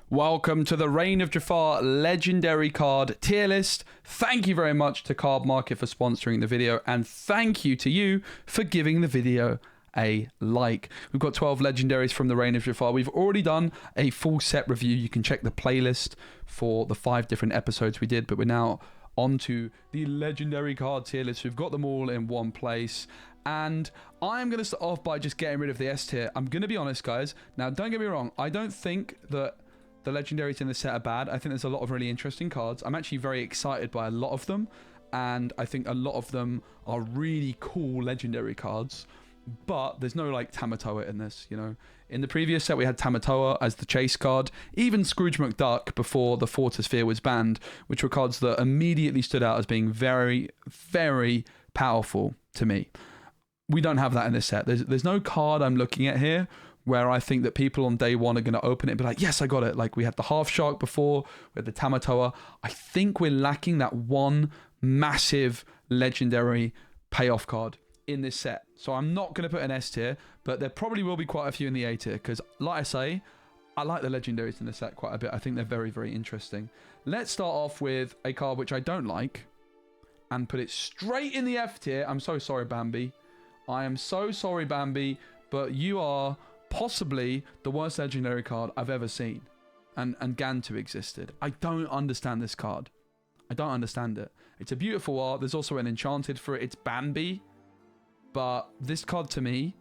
Welcome to the Reign of Jafar legendary card tier list. Thank you very much to Card Market for sponsoring the video, and thank you to you for giving the video a like. We've got 12 legendaries from the Reign of Jafar. We've already done a full set review. You can check the playlist for the 5 different episodes we did, but we're now on to the legendary card tier list. We've got them all in one place. And I'm going to start off by just getting rid of the S tier. I'm going to be honest, guys. Now, don't get me wrong. I don't think that the legendaries in the set are bad. I think there's a lot of really interesting cards. I'm actually very excited by a lot of them. And I think a lot of them are really cool legendary cards. But there's no, like, Tamatoa in this, you know. In the previous set, we had Tamatoa as the chase card. Even Scrooge McDuck before the Fortosphere was banned, which were cards that immediately stood out as being very, very powerful to me. We don't have that in this set. There's no card I'm looking at here where I think that people on day one are going to open it and be like, yes, I got it. Like we had the Half Shark before, we had the Tamatoa. I think we're lacking that one massive legendary payoff card in this set. So I'm not going to put an S tier, but there probably will be quite a few in the A tier because, like I say, I like the legendaries in the set quite a bit. I think they're very, very interesting. Let's start off with a card which I don't like and put it straight in the F tier. I'm so sorry, Bambi. I am so sorry, Bambi, but you are possibly the worst legendary card I've ever seen. And Gantu existed. I don't understand this card. I don't understand it. It's a beautiful art. There's also an enchanted for it. It's Bambi. But this card to me,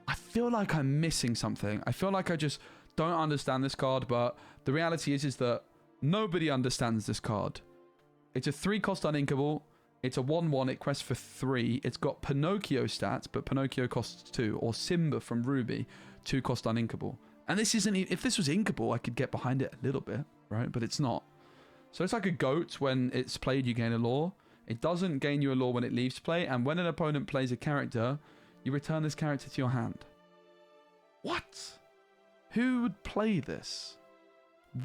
I feel like I'm missing something. I feel like I just don't understand this card. But the reality is that nobody understands this card. It's a 3-cost uninkable. It's a 1/1, it quests for 3. It's got Pinocchio stats, but Pinocchio costs 2. Or Simba from Ruby, 2-cost uninkable. And this isn't, if this was inkable, I could get behind it a little bit, right? But it's not. So it's like a goat. When it's played, you gain a lore. It doesn't gain you a lore when it leaves play. And when an opponent plays a character, you return this character to your hand. What? Who would play this?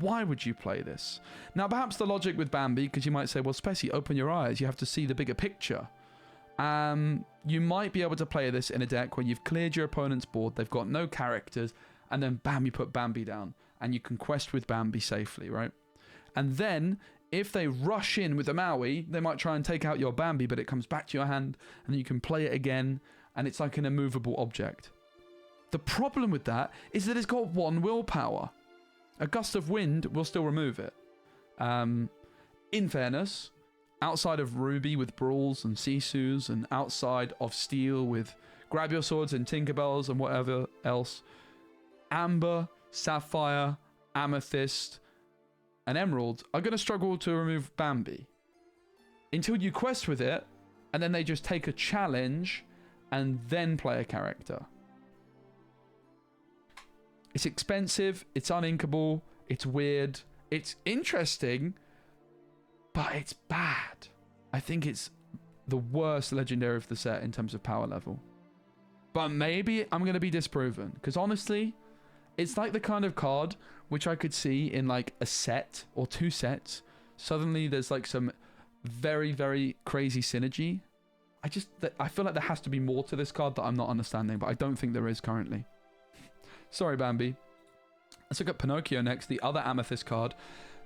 Why would you play this? Now, perhaps the logic with Bambi, because you might say, well, Specie, open your eyes. You have to see the bigger picture. You might be able to play this in a deck where you've cleared your opponent's board, they've got no characters, and then bam, you put Bambi down, and you can quest with Bambi safely, right? And then, if they rush in with a Maui, they might try and take out your Bambi, but it comes back to your hand, and then you can play it again, and it's like an immovable object. The problem with that is that it's got 1 willpower. A gust of wind will still remove it. In fairness, outside of Ruby with Brawls and Sisus, and outside of Steel with Grab Your Swords and Tinkerbells and whatever else, Amber, Sapphire, Amethyst, and Emerald are going to struggle to remove Bambi. Until you quest with it, and then they just take a challenge and then play a character. It's expensive, it's uninkable, it's weird, it's interesting, but it's bad. I think it's the worst legendary of the set in terms of power level. But maybe I'm going to be disproven, because honestly, it's like the kind of card which I could see in like a set or 2 sets. Suddenly there's like some very, very crazy synergy. I feel like there has to be more to this card that I'm not understanding, but I don't think there is currently. Sorry, Bambi. Let's look at Pinocchio next, the other Amethyst card.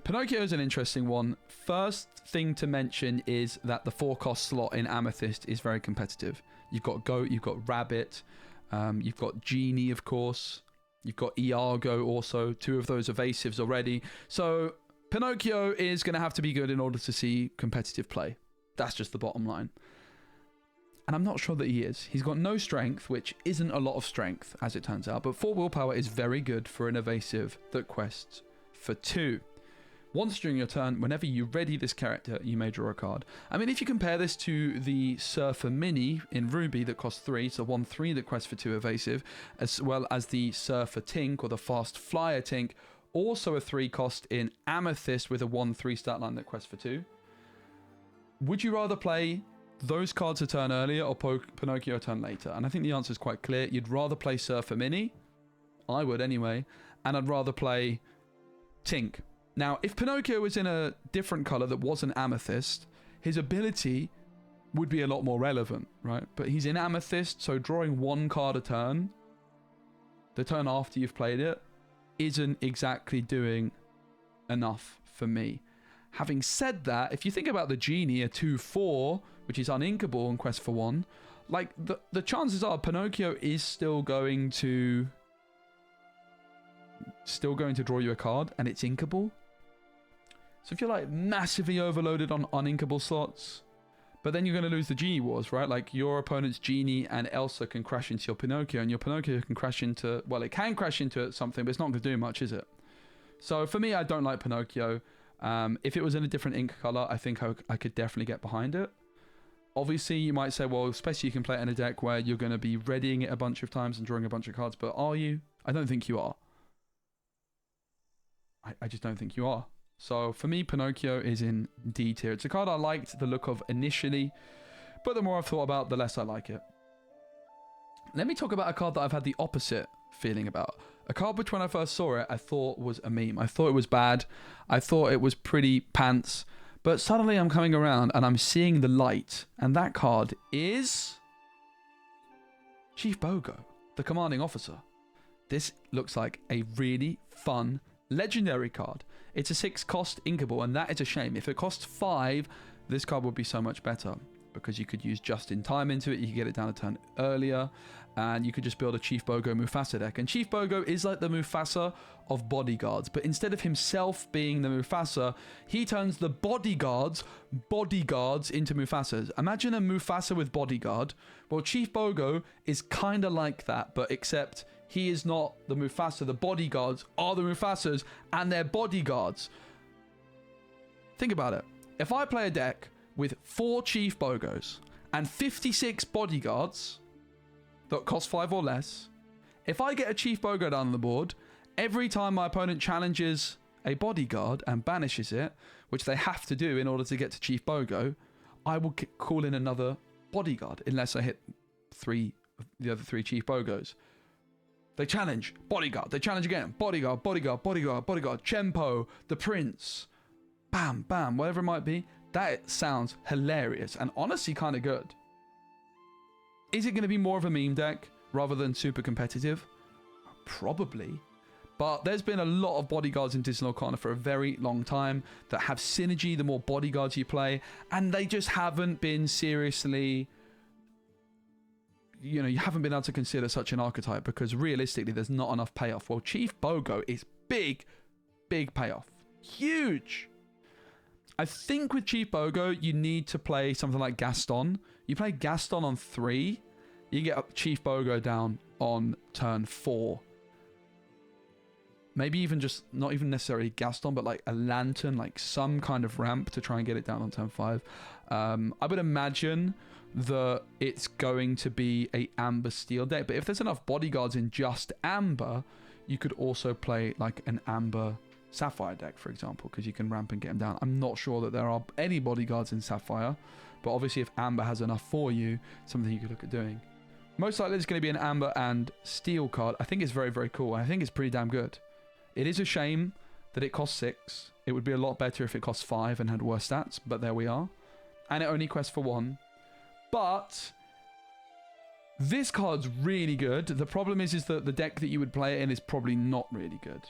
Pinocchio is an interesting one. First thing to mention is that the 4-cost slot in Amethyst is very competitive. You've got Goat, you've got Rabbit, you've got Genie, of course. You've got Iago also, 2 of those evasives already. So Pinocchio is going to have to be good in order to see competitive play. That's just the bottom line. And I'm not sure that he is. He's got no strength, which isn't a lot of strength, as it turns out. But 4 willpower is very good for an evasive that quests for 2. Once during your turn, whenever you ready this character, you may draw a card. I mean, if you compare this to the Surfer Mini in Ruby that costs 3, so 1/3 that quests for 2 evasive, as well as the Surfer Tink or the Fast Flyer Tink, also a 3-cost in Amethyst with a 1/3 stat line that quests for 2. Would you rather play those cards a turn earlier or Pinocchio a turn later? And I think the answer is quite clear. You'd rather play Surfer Mini. I would anyway. And I'd rather play Tink. Now, if Pinocchio was in a different color that wasn't Amethyst, his ability would be a lot more relevant, right? But he's in Amethyst, so drawing 1 card a turn, the turn after you've played it, isn't exactly doing enough for me. Having said that, if you think about the genie, a 2/4, which is uninkable in Quest for 1, like the chances are Pinocchio is still going to draw you a card, and it's inkable. So if you're like massively overloaded on uninkable slots, but then you're going to lose the genie wars, right? Like your opponent's genie and Elsa can crash into your Pinocchio, and your Pinocchio can crash into, well, it can crash into something, but it's not going to do much, is it? So for me, I don't like Pinocchio. If it was in a different ink color, I think I could definitely get behind it. Obviously, you might say, well, especially you can play it in a deck where you're going to be readying it a bunch of times and drawing a bunch of cards, but are you? I don't think you are. I just don't think you are. So for me, Pinocchio is in D tier. It's a card I liked the look of initially, but the more I've thought about, the less I like it. Let me talk about a card that I've had the opposite feeling about. A card which when I first saw it, I thought was a meme. I thought it was bad. I thought it was pretty pants. But suddenly I'm coming around and I'm seeing the light. And that card is Chief Bogo, the commanding officer. This looks like a really fun legendary card. It's a 6-cost inkable, and that is a shame. If it costs 5, this card would be so much better, because you could use just in time into it. You could get it down a turn earlier, and you could just build a Chief Bogo Mufasa deck. And Chief Bogo is like the Mufasa of bodyguards, but instead of himself being the Mufasa, he turns the bodyguards into Mufasas. Imagine a Mufasa with bodyguard. Well, Chief Bogo is kind of like that, but except he is not the Mufasa. The bodyguards are the Mufasas, and they're bodyguards. Think about it. If I play a deck with 4 Chief Bogos and 56 bodyguards that cost 5 or less, if I get a Chief Bogo down on the board, every time my opponent challenges a bodyguard and banishes it, which they have to do in order to get to Chief Bogo, I will call in another bodyguard unless I hit the other 3 Chief Bogos. They challenge, bodyguard, they challenge again, bodyguard, bodyguard, bodyguard, bodyguard, Chempo, the prince, bam, bam, whatever it might be. That sounds hilarious and honestly kind of good. Is it going to be more of a meme deck rather than super competitive? Probably. But there's been a lot of bodyguards in Disney Lorcana for a very long time that have synergy the more bodyguards you play, and they just haven't been seriously... You know, you haven't been able to consider such an archetype because realistically there's not enough payoff. Well, Chief Bogo is big payoff. Huge. I think with Chief Bogo, you need to play something like Gaston. You play Gaston on 3, you get Chief Bogo down on turn 4. Maybe even just, not even necessarily Gaston, but like a lantern, like some kind of ramp to try and get it down on turn 5. I would imagine that it's going to be a Amber Steel deck, but if there's enough bodyguards in just Amber, you could also play like an Amber Sapphire deck, for example, because you can ramp and get them down. I'm not sure that there are any bodyguards in Sapphire, but obviously if Amber has enough for you, something you could look at doing. Most likely it's going to be an Amber and Steel card. I think it's very, very cool. I think it's pretty damn good. It is a shame that it costs 6. It would be a lot better if it cost 5 and had worse stats, but there we are. And it only quests for 1. But this card's really good. The problem is that the deck that you would play it in is probably not really good.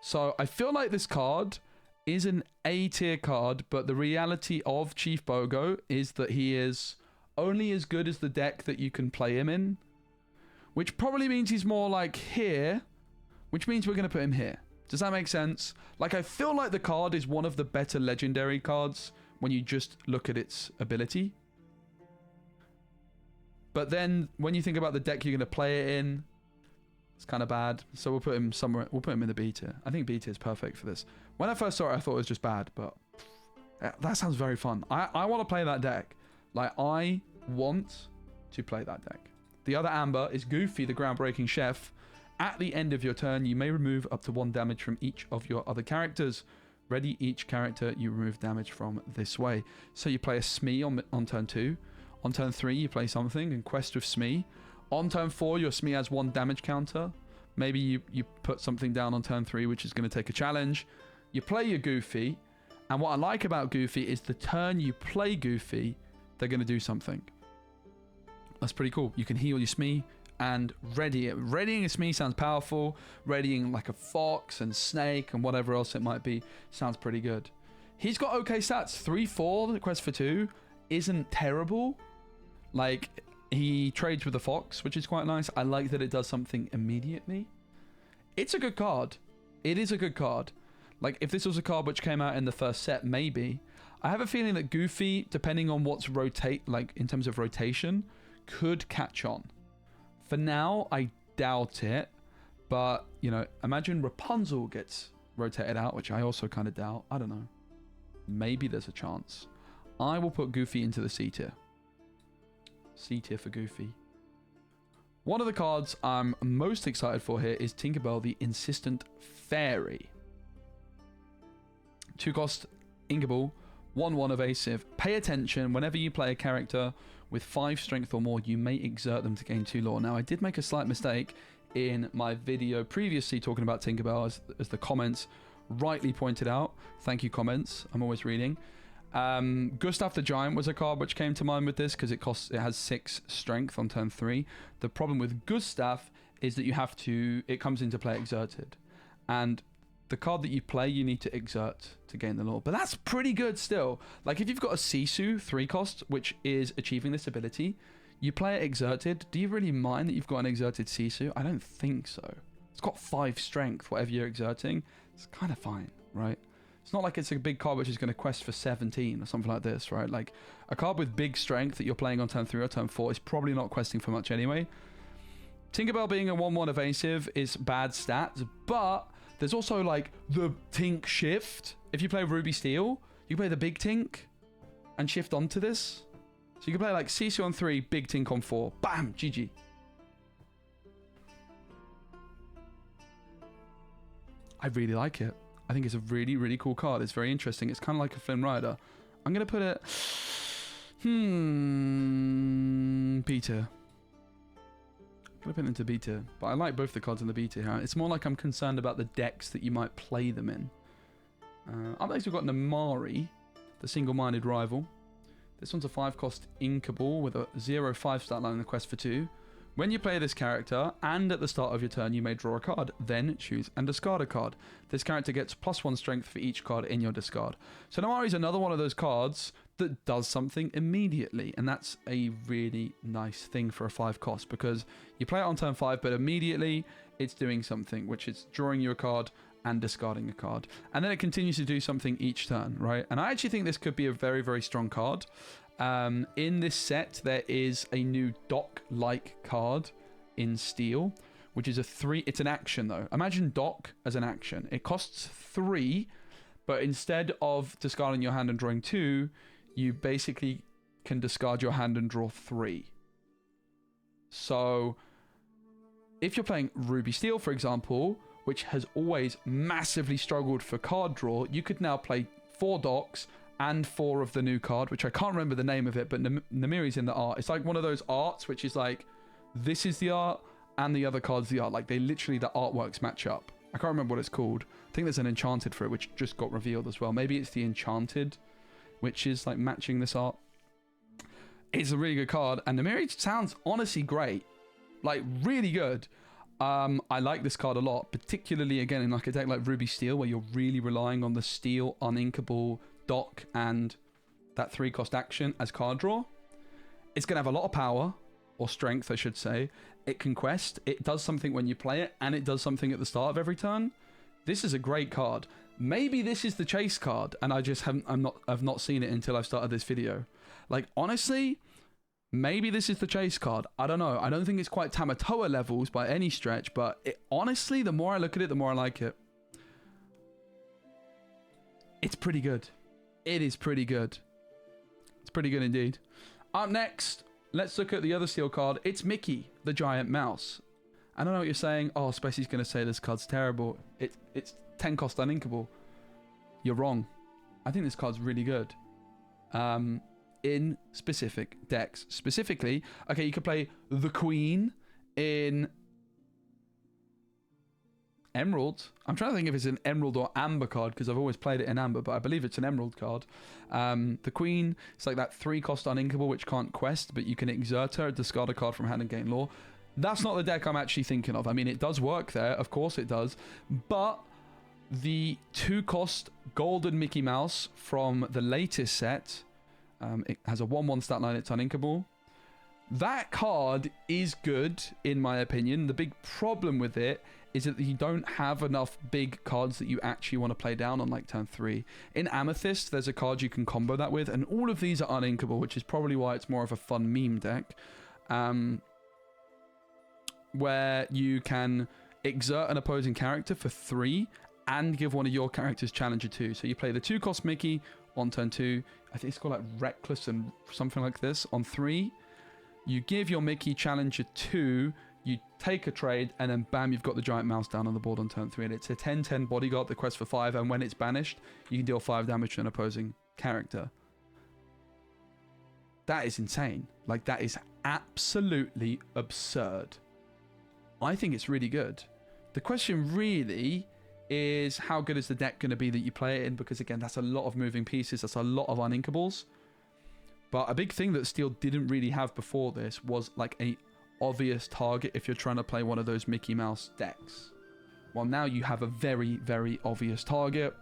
So I feel like this card is an A tier card, but the reality of Chief Bogo is that he is only as good as the deck that you can play him in, which probably means he's more like here, which means we're going to put him here. Does that make sense? Like, I feel like the card is one of the better legendary cards when you just look at its ability. But then when you think about the deck you're going to play it in, it's kind of bad. So we'll put him somewhere. We'll put him in the B tier. I think B tier is perfect for this. When I first saw it, I thought it was just bad, but that sounds very fun. I want to play that deck. Like, I want to play that deck. The other Amber is Goofy, the groundbreaking chef. At the end of your turn, you may remove up to 1 damage from each of your other characters. Ready each character you remove damage from this way. So you play a Smee on turn 2. On turn 3, you play something and quest with Smee. On turn 4, your Smee has 1 damage counter. Maybe you put something down on turn 3, which is going to take a challenge. You play your Goofy. And what I like about Goofy is the turn you play Goofy, they're going to do something. That's pretty cool. You can heal your Smee, and ready it. Readying to me sounds powerful. Readying like a fox and snake and whatever else it might be sounds pretty good. He's got okay stats. 3-4, the quest for 2 isn't terrible. Like, he trades with the fox, which is quite nice. I like that it does something immediately. It's a good card. It is a good card. Like, if this was a card which came out in the first set, maybe. I have a feeling that Goofy, depending on what's like in terms of rotation, could catch on. For now, I doubt it. But, you know, imagine Rapunzel gets rotated out, which I also kind of doubt. I don't know. Maybe there's a chance. I will put Goofy into the C tier. C tier for Goofy. One of the cards I'm most excited for here is Tinkerbell, the Insistent Fairy. 2-cost Inkable, 1/1 evasive. Pay attention. Whenever you play a character with 5 strength or more, you may exert them to gain 2 lore. Now, I did make a slight mistake in my video previously talking about Tinkerbell, as the comments rightly pointed out. Thank you, comments. I'm always reading. Gustav the Giant was a card which came to mind with this because it has 6 strength on turn 3. The problem with Gustav is that it comes into play exerted. And the card that you play, you need to exert to gain the lore. But that's pretty good still. Like, if you've got a Sisu 3-cost, which is achieving this ability, you play it exerted. Do you really mind that you've got an exerted Sisu? I don't think so. It's got 5 strength, whatever you're exerting. It's kind of fine, right? It's not like it's a big card which is going to quest for 17 or something like this, right? Like, a card with big strength that you're playing on turn 3 or turn 4 is probably not questing for much anyway. Tinkerbell being a 1/1 evasive is bad stats, but there's also, like, the Tink shift. If you play Ruby Steel, you play the big Tink and shift onto this. So you can play, like, Sisu on 3, big Tink on 4. Bam! GG. I really like it. I think it's a really, really cool card. It's very interesting. It's kind of like a Flynn Rider. I'm going to put it... B tier. I'm going to put it into B tier. But I like both the cards in the B tier. It's more like I'm concerned about the decks that you might play them in. Up next, we've got Namari, the single-minded rival. This one's a 5-cost Inkable with a 0/5 stat line in the quest for 2. When you play this character, and at the start of your turn, you may draw a card, then choose and discard a card. This character gets +1 strength for each card in your discard. So Namari is another one of those cards that does something immediately, and that's a really nice thing for a 5-cost, because you play it on turn 5, but immediately it's doing something, which is drawing you a card and discarding a card. And then it continues to do something each turn, right? And I actually think this could be a very, very strong card. In this set, there is a new Dock-like card in Steel, which is a 3... It's an action, though. Imagine Dock as an action. It costs 3, but instead of discarding your hand and drawing 2, you basically can discard your hand and draw 3. So, if you're playing Ruby Steel, for example, which has always massively struggled for card draw, you could now play 4 Docks and 4 of the new card, which I can't remember the name of it, but Namiri's in the art. It's like one of those arts which is like, this is the art and the other card's the art. Like, they literally, the artworks match up. I can't remember what it's called. I think there's an Enchanted for it, which just got revealed as well. Maybe it's the Enchanted, which is like matching this art. It's a really good card, and Namiri sounds honestly great. Like, really good. I like this card a lot, particularly, again, in like a deck like Ruby Steel, where you're really relying on the Steel, Uninkable, Dock, and that 3-cost action as card draw. It's going to have a lot of power, or strength, I should say. It can quest, it does something when you play it, and it does something at the start of every turn. This is a great card. Maybe this is the chase card, and I just I've not seen it until I've started this video. Like, honestly, maybe this is the chase card. I don't know. I don't think it's quite Tamatoa levels by any stretch, but honestly, the more I look at it, the more I like it. It's pretty good. It is pretty good. It's pretty good indeed. Up next, let's look at the other Steel card. It's Mickey, the Giant Mouse. I don't know what you're saying. Oh, Spacey's going to say this card's terrible. It's 10-cost uninkable. You're wrong. I think this card's really good. In specific decks. Specifically, okay, you could play the Queen in Emerald. I'm trying to think if it's an Emerald or Amber card, because I've always played it in Amber, but I believe it's an Emerald card. The Queen, it's like that 3-cost uninkable, which can't quest, but you can exert her, discard a card from hand and gain lore. That's not the deck I'm actually thinking of. I mean, it does work there. Of course it does. But the 2-cost Golden Mickey Mouse from the latest set, it has a 1/1 stat line. It's uninkable. That card is good, in my opinion. The big problem with it is that you don't have enough big cards that you actually want to play down on like turn 3. In Amethyst, there's a card you can combo that with, and all of these are uninkable, which is probably why it's more of a fun meme deck. Where you can exert an opposing character for 3 and give one of your characters Challenger 2. So you play the 2-cost Mickey on turn 2. I think it's called like Reckless and something like this. On 3, you give your Mickey Challenger 2, you take a trade, and then bam, you've got the giant mouse down on the board on turn 3. And it's a 10/10 bodyguard that quests for 5, and when it's banished, you can deal 5 damage to an opposing character. That is insane. Like, that is absolutely absurd. I think it's really good. The question really is, how good is the deck going to be that you play it in? Because again, that's a lot of moving pieces. That's a lot of uninkables. But a big thing that Steel didn't really have before this was like a obvious target if you're trying to play one of those Mickey Mouse decks. Well, now you have a very, very obvious target.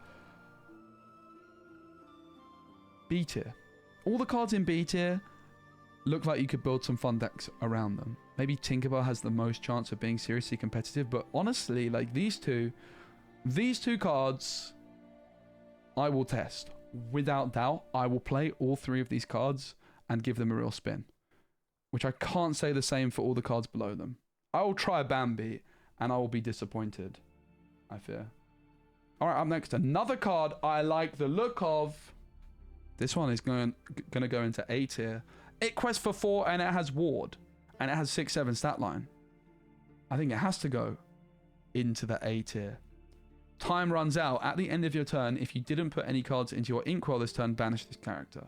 B tier. All the cards in B tier look like you could build some fun decks around them. Maybe Tinkerbell has the most chance of being seriously competitive, but honestly, like these two cards, I will test. Without doubt, I will play all 3 of these cards and give them a real spin. Which I can't say the same for all the cards below them. I will try Bambi, and I will be disappointed, I fear. Alright, up next, another card I like the look of. This one is going to go into A tier. It quests for 4, and it has Ward. And it has 6/7 stat line. I think it has to go into the A tier. Time runs out at the end of your turn. If you didn't put any cards into your Inkwell this turn, banish this character.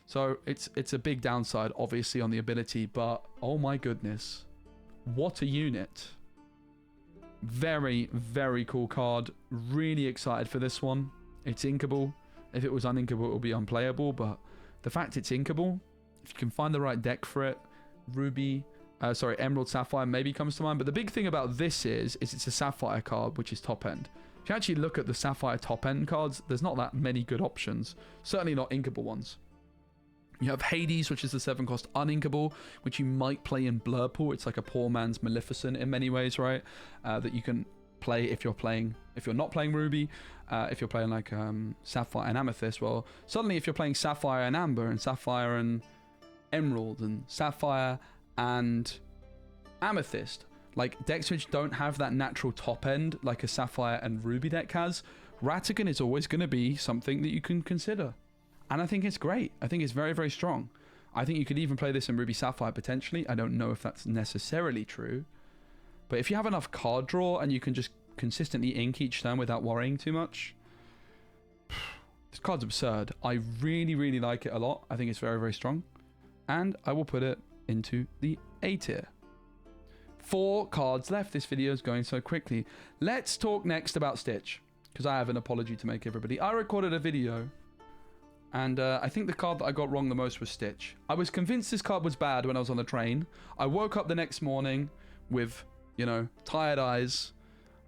So it's a big downside, obviously, on the ability, but oh my goodness. What a unit. Very, very cool card. Really excited for this one. It's inkable. If it was uninkable, it would be unplayable, but the fact it's inkable, if you can find the right deck for it, Emerald Sapphire maybe comes to mind. But the big thing about this is it's a Sapphire card, which is top end. If you actually look at the Sapphire top end cards, there's not that many good options. Certainly not inkable ones. You have Hades, which is the 7-cost uninkable, which you might play in Blurpool. It's like a poor man's Maleficent in many ways, right? That you can play if you're not playing Ruby. If you're playing like Sapphire and Amethyst, well, suddenly if you're playing Sapphire and Amber and Sapphire and Emerald and Sapphire and Amethyst, like decks which don't have that natural top end like a Sapphire and Ruby deck has, Ratagon is always going to be something that you can consider. And I think it's great. I think it's very, very strong. I think you could even play this in Ruby Sapphire potentially. I don't know if that's necessarily true. But if you have enough card draw and you can just consistently ink each turn without worrying too much, this card's absurd. I really, really like it a lot. I think it's very, very strong. And I will put it into the A tier. 4 cards left. This video is going so quickly. Let's talk next about Stitch, because I have an apology to make, everybody. I recorded a video, and I think the card that I got wrong the most was Stitch. I was convinced this card was bad when I was on the train. I woke up the next morning with, you know, tired eyes,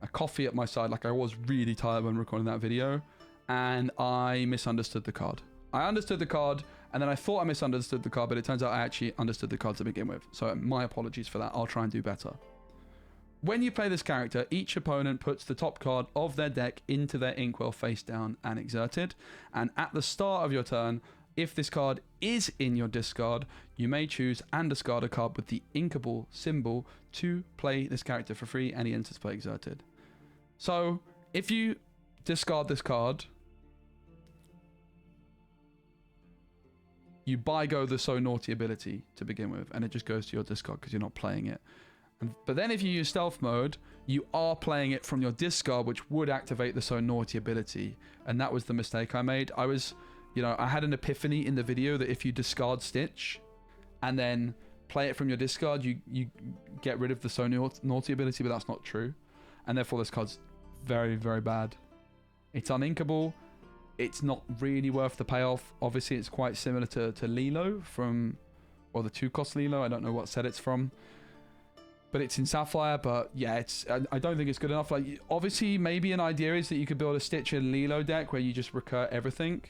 a coffee at my side, like I was really tired when recording that video, and I misunderstood the card. I understood the card, and then I thought I misunderstood the card, but it turns out I actually understood the card to begin with. So my apologies for that. I'll try and do better. When you play this character, each opponent puts the top card of their deck into their Inkwell face down and exerted. And at the start of your turn, if this card is in your discard, you may choose and discard a card with the inkable symbol to play this character for free, and he enters play exerted. So if you discard this card, you Bogo the So Naughty ability to begin with, and it just goes to your discard because you're not playing it. But then if you use stealth mode, you are playing it from your discard, which would activate the So Naughty ability. And that was the mistake I made. I had an epiphany in the video that if you discard Stitch and then play it from your discard, you get rid of the So Naughty ability, but that's not true. And therefore this card's very, very bad. It's uninkable. It's not really worth the payoff. Obviously, it's quite similar to Lilo or the 2-cost Lilo. I don't know what set it's from. but it's in Sapphire. But yeah, I don't think it's good enough. Like, obviously, maybe an idea is that you could build a Stitch and Lilo deck where you just recur everything.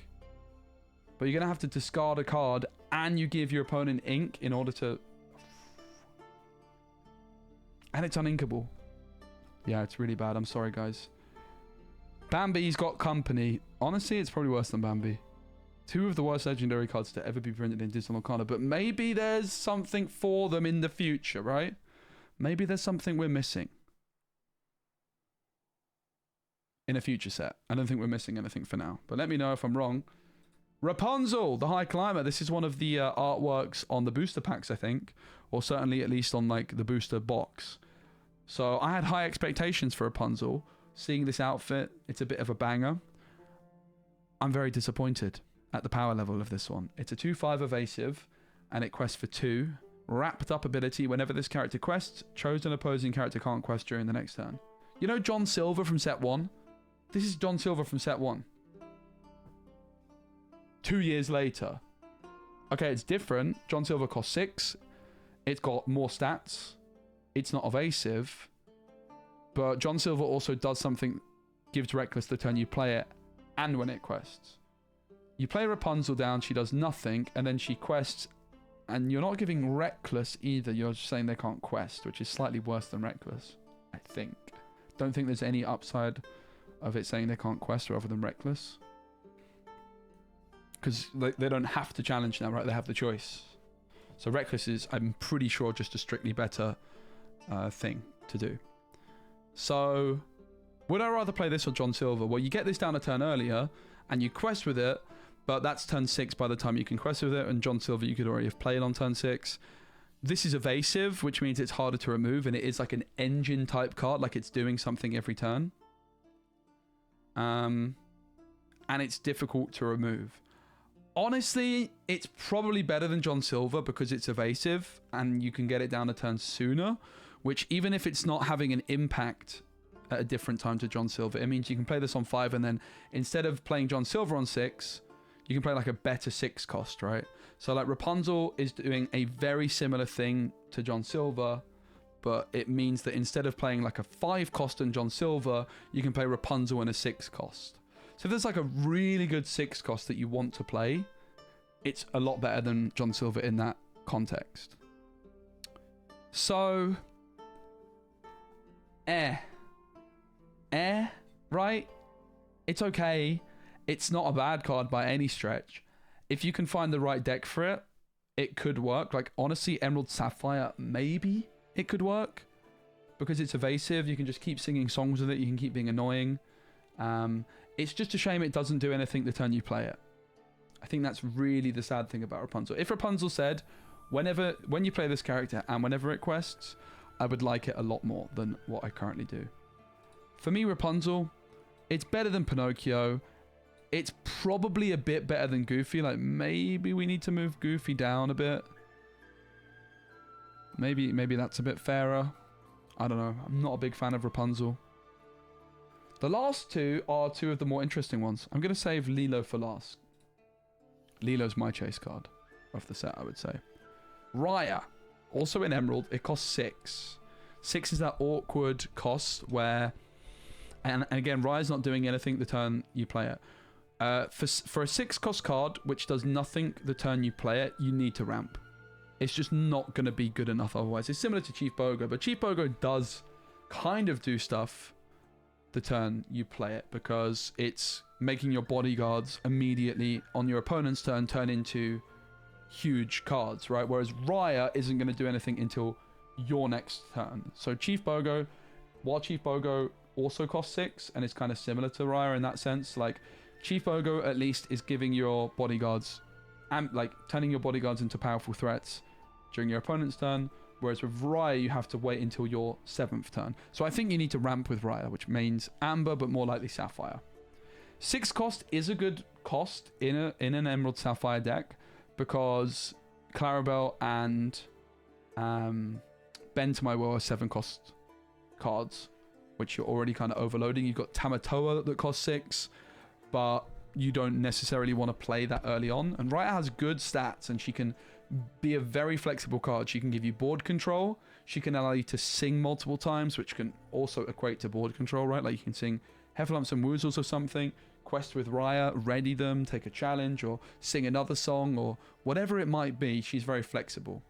But you're going to have to discard a card and you give your opponent ink in order to... And it's uninkable. Yeah, it's really bad. I'm sorry, guys. Bambi's got company. Honestly, it's probably worse than Bambi. 2 of the worst legendary cards to ever be printed in Digital Lorcana. But maybe there's something for them in the future, right? Maybe there's something we're missing in a future set. I don't think we're missing anything for now. But let me know if I'm wrong. Rapunzel, the High Climber. This is one of the artworks on the booster packs, I think. Or certainly at least on like the booster box. So I had high expectations for Rapunzel. Seeing this outfit, it's a bit of a banger. I'm very disappointed at the power level of this one. It's a 2/5 evasive, and it quests for 2. Wrapped up ability, whenever this character quests, chosen opposing character can't quest during the next turn. You know John Silver from set 1? This is John Silver from set 1. 2 years later. Okay, it's different. John Silver costs 6. It's got more stats. It's not evasive. But John Silver also does something, gives Reckless the turn you play it, and when it quests. You play Rapunzel down, she does nothing, and then she quests, and you're not giving Reckless either, you're just saying they can't quest, which is slightly worse than Reckless, I think. Don't think there's any upside of it saying they can't quest rather than Reckless. Because they don't have to challenge now, right? They have the choice. So Reckless is, I'm pretty sure, just a strictly better thing to do. So, would I rather play this or John Silver? Well, you get this down a turn earlier, and you quest with it, but that's turn 6 by the time you can quest with it, and John Silver you could already have played on turn 6. This is evasive, which means it's harder to remove, and it is like an engine type card, like it's doing something every turn. And it's difficult to remove. Honestly, it's probably better than John Silver because it's evasive, and you can get it down a turn sooner, which even if it's not having an impact at a different time to John Silver, it means you can play this on 5, and then instead of playing John Silver on 6, you can play like a better 6 cost, right? So like Rapunzel is doing a very similar thing to John Silver, but it means that instead of playing like a 5 cost in John Silver, you can play Rapunzel in a 6 cost. So if there's like a really good 6 cost that you want to play, it's a lot better than John Silver in that context. So, right? It's okay. It's not a bad card by any stretch. If you can find the right deck for it, it could work. Like, honestly, Emerald Sapphire, maybe it could work. Because it's evasive, you can just keep singing songs with it, you can keep being annoying. It's just a shame it doesn't do anything the turn you play it. I think that's really the sad thing about Rapunzel. If Rapunzel said, when you play this character and whenever it quests, I would like it a lot more than what I currently do. For me, Rapunzel, it's better than Pinocchio. It's probably a bit better than Goofy. Like, maybe we need to move Goofy down a bit. Maybe that's a bit fairer. I don't know. I'm not a big fan of Rapunzel. The last 2 are 2 of the more interesting ones. I'm going to save Lilo for last. Lilo's my chase card of the set, I would say. Raya, also in Emerald, it costs 6. 6 is that awkward cost where, and again, Raya's not doing anything the turn you play it. For a 6 cost card, which does nothing the turn you play it, you need to ramp. It's just not going to be good enough otherwise. It's similar to Chief Bogo, but Chief Bogo does kind of do stuff the turn you play it, because it's making your bodyguards immediately on your opponent's turn into huge cards, right? Whereas Raya isn't going to do anything until your next turn. So Chief Bogo, while Chief Bogo also costs 6 and is kind of similar to Raya in that sense, like Chief Bogo at least is giving your bodyguards and like turning your bodyguards into powerful threats during your opponent's turn. Whereas with Raya, you have to wait until your 7th turn. So I think you need to ramp with Raya, which means Amber, but more likely Sapphire. 6 cost is a good cost in an Emerald Sapphire deck, because Clarabelle and Bend to My Will are 7 cost cards, which you're already kind of overloading. You've got Tamatoa that costs 6, but you don't necessarily want to play that early on. And Raya has good stats, and she can be a very flexible card. She can give you board control. She can allow you to sing multiple times, which can also equate to board control, right? Like you can sing Heffalumps and Woozles or something, quest with Raya, ready them, take a challenge, or sing another song, or whatever it might be. She's very flexible.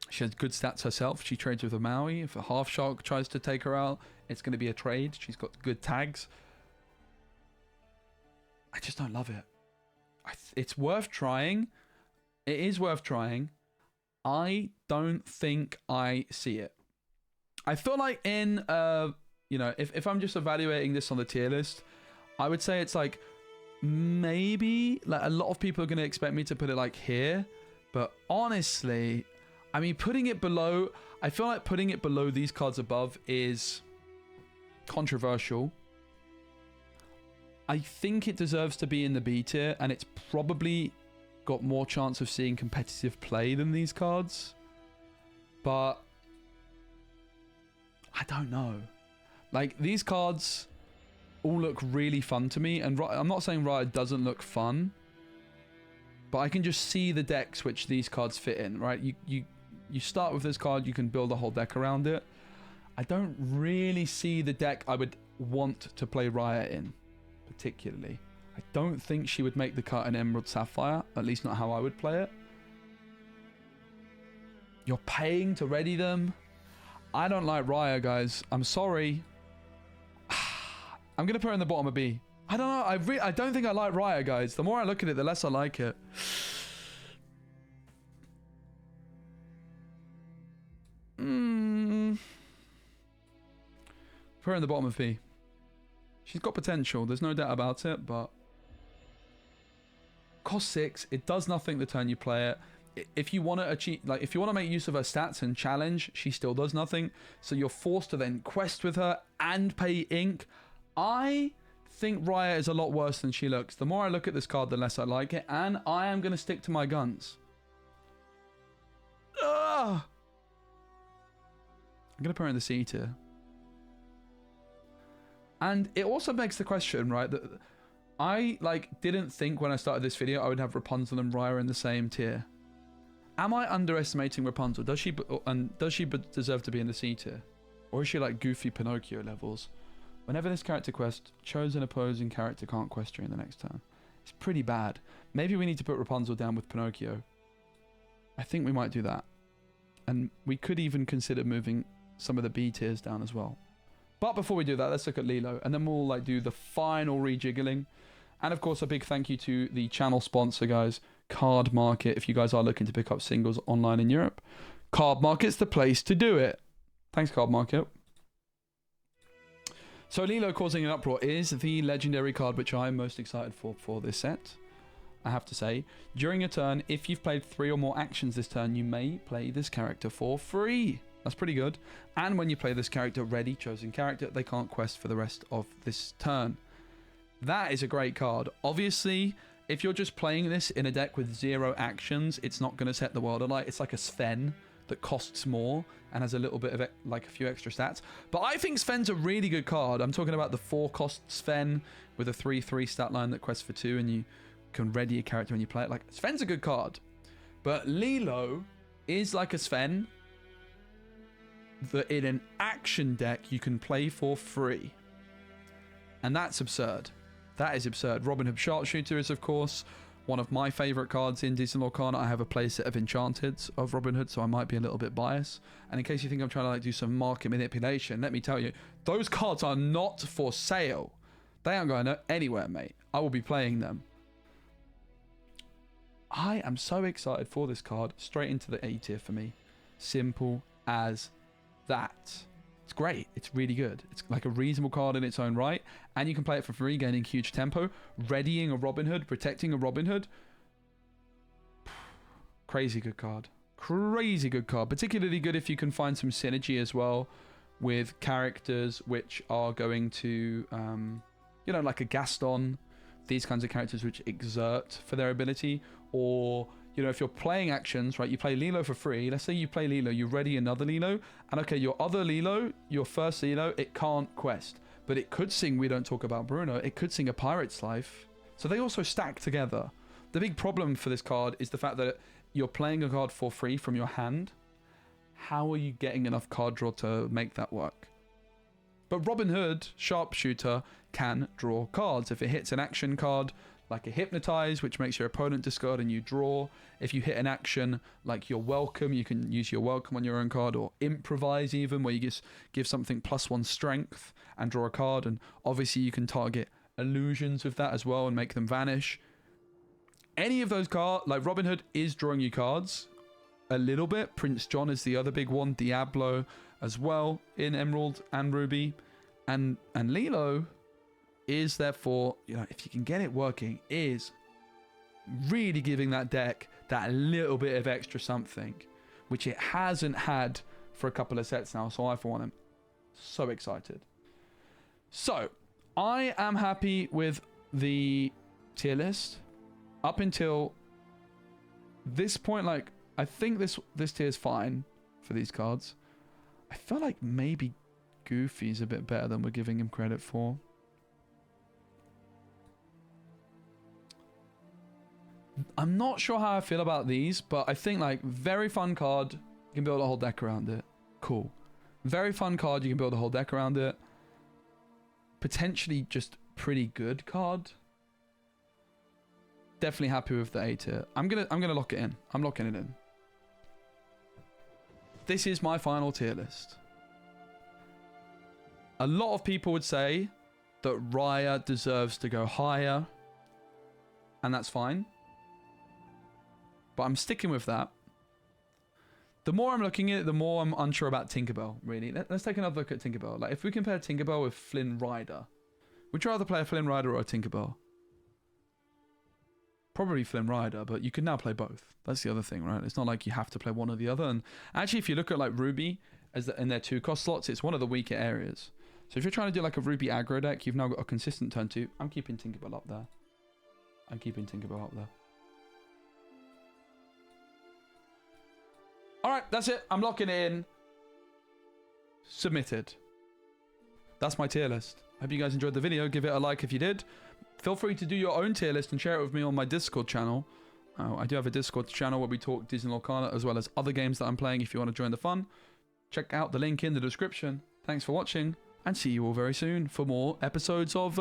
She has good stats herself. She trades with a Maui. If a half shark tries to take her out, it's going to be a trade. She's got good tags. I just don't love it. It's worth trying. It is worth trying. I don't think I see it. I feel like in, you know, if I'm just evaluating this on the tier list, I would say it's like maybe, like a lot of people are going to expect me to put it like here. But honestly, I mean, putting it below, I feel like putting it below these cards above is controversial. I think it deserves to be in the B tier, and it's probably got more chance of seeing competitive play than these cards. But I don't know. Like, these cards all look really fun to me, and I'm not saying Riot doesn't look fun, but I can just see the decks which these cards fit in, right? You start with this card, you can build a whole deck around it. I don't really see the deck I would want to play Riot in, particularly. I don't think she would make the cut in Emerald Sapphire, at least not how I would play it. You're paying to ready them. I don't like Raya, guys. I'm sorry. I'm going to put her in the bottom of B. I don't know. I don't think I like Raya, guys. The more I look at it, the less I like it. Put her in the bottom of B. She's got potential. There's no doubt about it, but cost 6. It does nothing the turn you play it. If you want to achieve, like, if you want to make use of her stats and challenge, she still does nothing. So you're forced to then quest with her and pay ink. I think Raya is a lot worse than she looks. The more I look at this card, the less I like it, and I am going to stick to my guns. Ugh! I'm going to put her in the C tier. And it also begs the question, right, that I, like, didn't think when I started this video I would have Rapunzel and Raya in the same tier. Am I underestimating Rapunzel? Does she deserve to be in the C tier? Or is she like goofy Pinocchio levels? Whenever this character quests, chosen opposing character can't quest during the next turn. It's pretty bad. Maybe we need to put Rapunzel down with Pinocchio. I think we might do that. And we could even consider moving some of the B tiers down as well. But before we do that, let's look at Lilo, and then we'll like do the final rejiggling. And of course, a big thank you to the channel sponsor, guys, Card Market. If you guys are looking to pick up singles online in Europe, Card Market's the place to do it. Thanks, Card Market. So Lilo Causing an Uproar is the legendary card which I'm most excited for this set. I have to say, during a turn, if you've played 3 or more actions this turn, you may play this character for free. That's pretty good. And when you play this character, ready, chosen character, they can't quest for the rest of this turn. That is a great card. Obviously, if you're just playing this in a deck with 0 actions, it's not going to set the world alight. It's like a Sven that costs more and has a little bit of it, like a few extra stats. But I think Sven's a really good card. I'm talking about the 4-cost Sven with a 3/3 stat line that quests for 2, and you can ready a character when you play it. Like, Sven's a good card. But Lilo is like a Sven that in an action deck you can play for free. And that's absurd. That is absurd. Robin Hood Sharpshooter is, of course, one of my favourite cards in Disney Lorcana. I have a playset of Enchanteds of Robin Hood, so I might be a little bit biased. And in case you think I'm trying to like do some market manipulation, let me tell you, those cards are not for sale. They aren't going anywhere, mate. I will be playing them. I am so excited for this card. Straight into the A tier for me. Simple as that. It's great. It's really good. It's like a reasonable card in its own right, and you can play it for free, gaining huge tempo, readying a Robin Hood, protecting a Robin Hood. Crazy good card. Crazy good card. Particularly good if you can find some synergy as well with characters which are going to, you know, like a Gaston, these kinds of characters which exert for their ability, or you know, if you're playing actions, right, you play Lilo for free. Let's say you play Lilo, you ready another Lilo, and okay, your other Lilo, your first Lilo, it can't quest, but it could sing We Don't Talk About Bruno. It could sing A Pirate's Life. So they also stack together. The big problem for this card is the fact that you're playing a card for free from your hand. How are you getting enough card draw to make that work? But Robin Hood, Sharpshooter, can draw cards. If it hits an action card, like a Hypnotize, which makes your opponent discard and you draw. If you hit an action like your Welcome, you can use your Welcome on your own card, or Improvise even, where you just give something +1 strength and draw a card. And obviously you can target illusions with that as well and make them vanish. Any of those cards, like Robin Hood is drawing you cards a little bit. Prince John is the other big one. Diablo as well in Emerald and Ruby. And Lilo is therefore, you know, if you can get it working, is really giving that deck that little bit of extra something, which it hasn't had for a couple of sets now. So I, for one, am so excited. So I am happy with the tier list up until this point. Like, I think this tier is fine for these cards. I feel like maybe Goofy's a bit better than we're giving him credit for. I'm not sure how I feel about these, but I think, like, very fun card. You can build a whole deck around it. Cool. Very fun card. You can build a whole deck around it. Potentially just pretty good card. Definitely happy with the A tier. I'm gonna lock it in. I'm locking it in. This is my final tier list. A lot of people would say that Raya deserves to go higher, and that's fine. But I'm sticking with that. The more I'm looking at it, the more I'm unsure about Tinkerbell, really. Let's take another look at Tinkerbell. Like, if we compare Tinkerbell with Flynn Rider, would you rather play a Flynn Rider or a Tinkerbell? Probably Flynn Rider, but you can now play both. That's the other thing, right? It's not like you have to play one or the other. And actually, if you look at, like, Ruby in their 2-cost slots, it's one of the weaker areas. So if you're trying to do, like, a Ruby aggro deck, you've now got a consistent turn 2. I'm keeping Tinkerbell up there. I'm keeping Tinkerbell up there. Alright, that's it. I'm locking it in. Submitted. That's my tier list. Hope you guys enjoyed the video. Give it a like if you did. Feel free to do your own tier list and share it with me on my Discord channel. I do have a Discord channel where we talk Disney Lorcana as well as other games that I'm playing if you want to join the fun. Check out the link in the description. Thanks for watching, and see you all very soon for more episodes of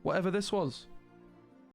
whatever this was.